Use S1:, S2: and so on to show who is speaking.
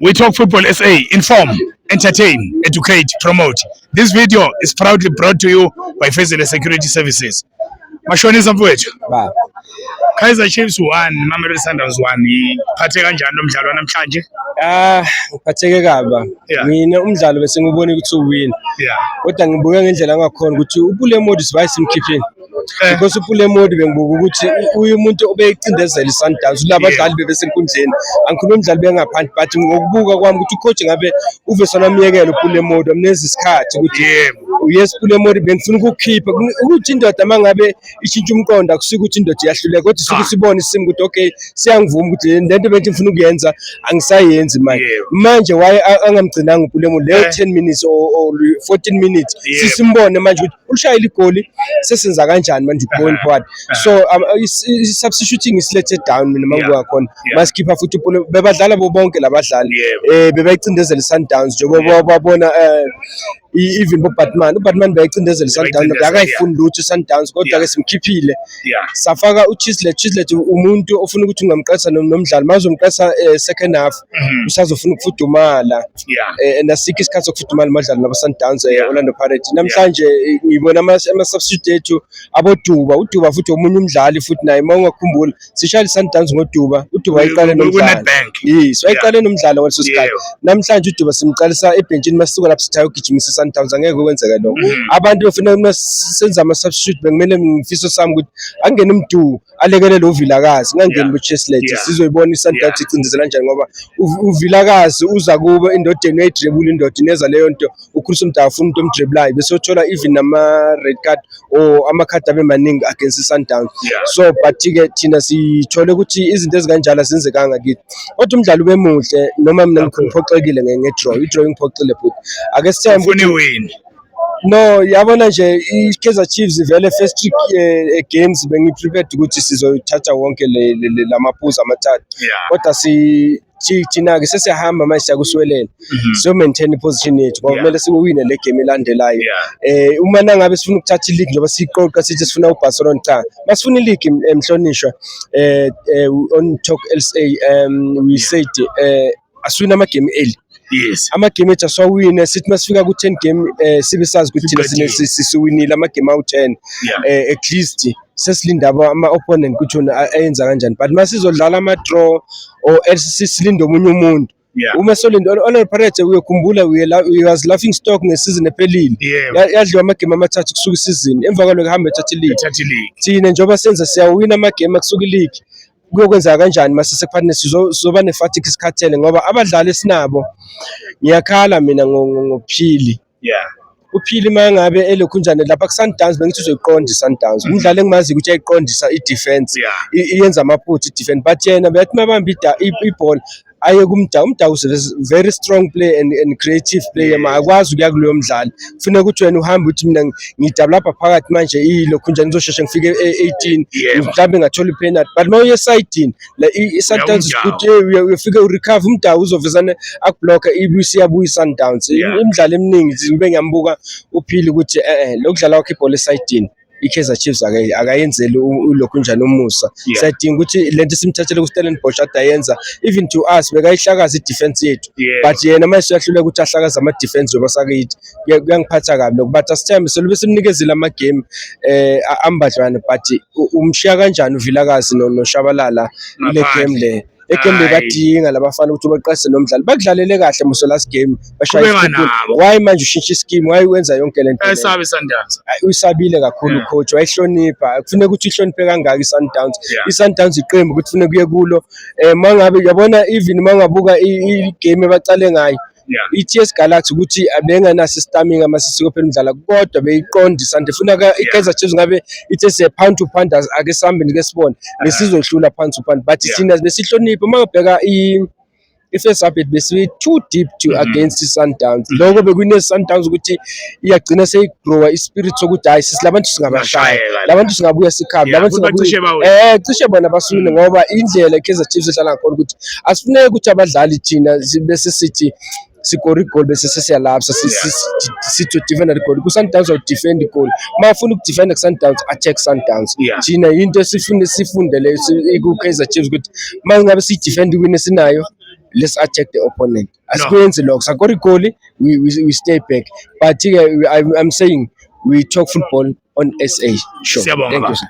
S1: We Talk Football SA, inform, entertain, educate, promote. This video is proudly brought to you by Fezile Security Services. Mashonisa mfowethu.
S2: Ba.
S1: Kaizer Chiefs 1, Mamelodi Sundowns 1. Iphathe kanjani lo mdlalo namhlanje?
S2: Ngiphatheke kabi. Mina umdlalo bese ngibona ukuthi uwin. Kodwa ngibuka ngendlela ngakhona ukuthi uPule Modi sibaye simkhipheni. Because uPule Modi bengibuka ukuthi uyu umuntu obeyicindezela iSundowns labadlali bebesenkundleni. Angikhuluma umdlali bengaphandle but ngokubuka kwami ukuthi ucoach ngabe uvesana umyekelo uPule Modi amnezi isikhathi ukuthi yes Pule Modi bengifuna ukukhipha ukuthi indoda mangabe ishintsha umqondo akusike ukuthi indoda iyahluleka kodwa isuke sibona isimo ukuthi okay siyangivuma ukuthi lento bengithi ngifuna ukuyenza angisayenzi manje why angamgcinanga uPule Modi leyo 10 minutes or 14 minutes sisimbone manje ukuthi ushayile igoli sesenza kanjani manje going forward so substituting is let down mina mangibuka khona masikhipha futhi uPule bebadlala bonke labadlali bebayicindezela iSundowns njengoba babona even uBatman bayicindezela iSundowns akayifuni lutho iSundowns kodwa ke simkhiphile safaka uChislet umuntu ofuna ukuthi ungamqasa nomdlali mazomqasa second half usazofuna ukufudumala and asikho isikhathi sokufudumala emadlalo nabaSundowns Orlando Pirates namhlanje ngibona ama substitute ethu uDuba futhi omunye umdlali futhi naye mawungakhumbula sishaya iSundowns ngoDuba wayiqale nomdlalo wayiqale nomdlalo ngaleso sikhathi namhlanje uDuba simqalisa ebhenjini masisuka lapho sithayo ugijimisa iSundowns angeke kwenzeka lokho abantu bafuna senza ama substitute bekumele ngifiso sami ukuthi angene uMdu alekelele uVilakazi ngangeni kuChislet sizoyibona iSundowns icindezela kanjani ngoba uVilakazi uza kuba indodeni uyidribble indoda ineza leyo nto ukhulisa umntu afuna umuntu omdribblayo bese uthola even nama red card or ama card abe maningi against iSundowns so but ke thina sithole ukuthi izinto ezikanjalo zenzekanga kithi kodwa umdlalo bemuhle noma mina ngiphoxekile ngedraw idraw ngiphoxile futhi ake sithembe
S1: ufuna win
S2: no yabona nje iKaizer Chiefs vele first three games bengiprepared ukuthi sizoyithatha wonke lamaphuzu amathathu kodwa thina ke sesiyahamba manje siyakuswelela so maintain position yethu ngoba kumele siwine le game elandelayo uma nangabe sifuna ukuthatha ileague njengoba siqoqa sithi sifuna uBarcelona cha masifuna ileague emhlonishwa on Talk LSA we said aswina ama game early ama game ethu aswawine sithi masifika ku 10 game sibe sazi ukuthi thina sisiwinile ama game awu10 at least sesilinda ama opponent ukuthi ayenza kanjani but masizodlala ama draw or sisilinde omunye umuntu uma solinda Orlando Pirates uyakhumbula we was laughing stock ngesizini ephelile yadliwa ama game amathathu kusuka isizini emva kwalo kuhamba ethatha ileague thina njengoba senza siyawina ama game akusuka ileague kuyokwenza kanjani mase sekufanele sizoba ne-fatigue isikhathele ngoba abadlali esinabo ngiyakhala mina ngoPhili uPhili mangabe elokhunjane lapha kuSundowns bengithi uzoyiqonda iSundowns umdlali engimazi ukuthi ayiqondisa idefense iyenza amaphutha idefense but yena beyathi mabamba iball aye kumdawu very strong player and creative player akwazi ukuya kuleyo mdlali kufanele ukuthi wena uhambe uthi mina ngidevelopa phakathi manje ilokhunjane ngizosheshe ngifike 18 mhlawumbe ngathola ipenalty but mawuye side la iSundowns ukuthi uyafike urecover umdawu uzovezana akublocker ibuya iSundowns imidlalo eminingi ngibe ngiyambuka uPhili ukuthi lokudlala wakhe ibhola eside iKaizer Chiefs akayenzeli ulokhunjane umusa sayidinga ukuthi lento simthathele kuStellenbosch adayenza even to us bekayihlakaza idefense yethu but yena manje siyahluleka ukuthi ahlakaza ama defense njengoba sakithi kuyangiphatha kabi lokho but asithembe selube simnikezile ama game ambadlwana but umshiya kanjani uVilakazi noShabalala ile game le egame bekadinga labafana ukuthi baqase nomdlali bakudlalele kahle muso last game bashaya why manje ushintsha ischeme why wenza yonke lento
S1: esabe Sundowns
S2: uyisabile kakhulu coach wayihlonipha kufanele ukuthi ihloniphe kangaka iSundowns iSundowns iqembu ukuthi kufanele kuye kulo mangabe yabona even mangabuka igame abacale ngayo iTS Galaxy ukuthi abengenaso istamina masisiko phela umdlala kodwa beyiqonda isande funa iKaizer Chiefs ngabe ithi pound to pound ake sihambeni ke sibone besizohlula pound to pound but thina besihlonipha mangabheka first half bese too deep to against iSundowns lokho bekune Sundowns ukuthi iyagcina seyigrowa ispirit sokuthi hayi sisilabantu singabashaya labantu singabuya sikhabe labantu singabuya cishe bona baswine ngoba indlela iKaizer Chiefs ehlala ngakhona ukuthi asifuneki ukuthi abadlali thina bese sithi sikore goal bese sesiyalapsa sithi defend goal kuSundowns or defend goal mafuna ukudefend kuSundowns attack Sundowns thina into sifunde le kuKaizer Chiefs ukuthi mangabe si defend win esinayo let's attack the opponent.
S1: No.
S2: Asikwenzi lokho sakora igoli, we stay back. But I'm saying we talk football on SA. Sure.
S1: Siyabonga
S2: Thank you,
S1: baba.
S2: sir.